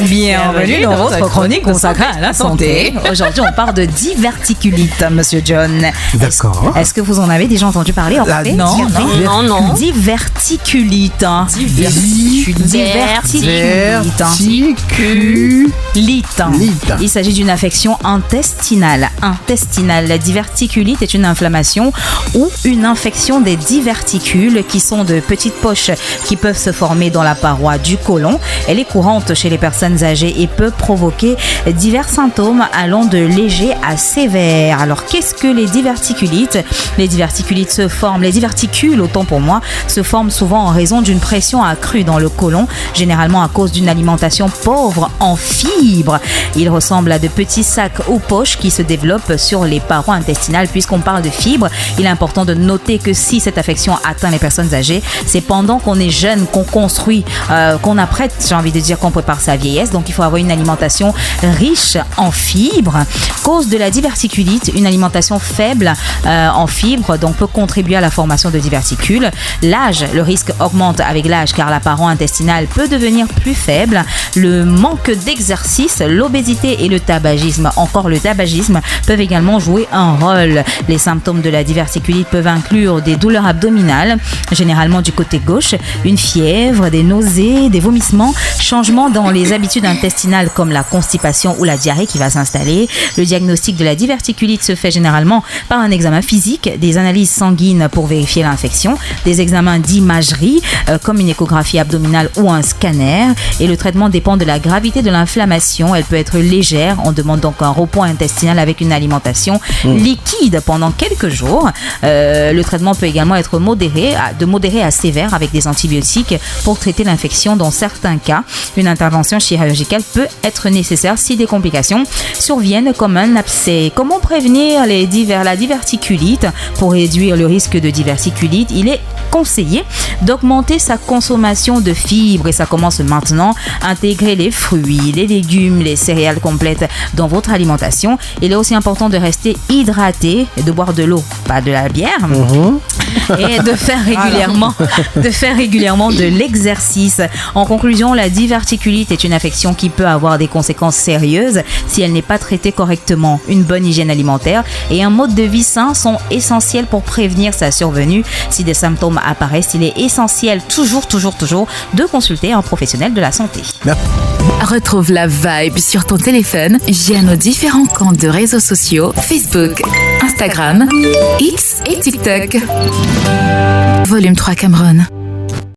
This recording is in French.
Bienvenue dans votre chronique consacrée à la santé. Aujourd'hui, on parle de diverticulite, Monsieur John. D'accord. Est-ce que vous en avez déjà entendu parler en fait? Non. Diverticulite. Il s'agit d'une affection intestinale. La diverticulite est une inflammation ou une infection des diverticules qui sont de petites poches qui peuvent se former dans la paroi du côlon. Elle est courante chez les personnes âgées et peut provoquer divers symptômes allant de légers à sévères. Alors, qu'est-ce que les diverticulites? Les diverticules, autant pour moi, se forment souvent en raison d'une pression accrue dans le côlon, généralement à cause d'une alimentation pauvre en fibres. Ils ressemblent à de petits sacs ou poches qui se développent sur les parois intestinales. Puisqu'on parle de fibres, il est important de noter que si cette affection atteint les personnes âgées, c'est pendant qu'on est jeune qu'on construit, qu'on apprête, qu'on prépare sa vieillesse. Donc il faut avoir une alimentation riche en fibres. Cause de la diverticulite, une alimentation faible en fibres donc peut contribuer à la formation de diverticules. L'âge, le risque augmente avec l'âge car la paroi intestinale peut devenir plus faible. Le manque d'exercice, l'obésité et le tabagisme, peuvent également jouer un rôle. Les symptômes de la diverticulite peuvent inclure des douleurs abdominales, généralement du côté gauche, une fièvre, des nausées, des vomissements, changements dans les habitudes intestinales comme la constipation ou la diarrhée qui va s'installer. Le diagnostic de la diverticulite se fait généralement par un examen physique, des analyses sanguines pour vérifier l'infection, des examens d'imagerie comme une échographie abdominale ou un scanner. Et le traitement dépend de la gravité de l'inflammation. Elle peut être légère. On demande donc un repos intestinal avec une alimentation liquide pendant quelques jours. Le traitement peut également être modéré à sévère avec des antibiotiques pour traiter l'infection. Dans certains cas, une intervention chirurgicale peut être nécessaire si des complications surviennent comme un abcès. Comment prévenir la diverticulite? Pour réduire le risque de diverticulite, il est conseillé d'augmenter sa consommation de fibres et ça commence maintenant. Intégrer les fruits, les légumes, les céréales complètes dans votre alimentation. Il est aussi important de rester hydraté et de boire de l'eau, pas de la bière. Et de faire régulièrement de l'exercice. En conclusion, la diverticulite est une affection qui peut avoir des conséquences sérieuses si elle n'est pas traitée correctement. Une bonne hygiène alimentaire et un mode de vie sain sont essentiels pour prévenir sa survenue. Si des symptômes apparaissent, il est essentiel toujours de consulter un professionnel de la santé. Retrouve la vibe sur ton téléphone via nos différents comptes de réseaux sociaux Facebook, Instagram, X et TikTok. Volume 3 Cameroun.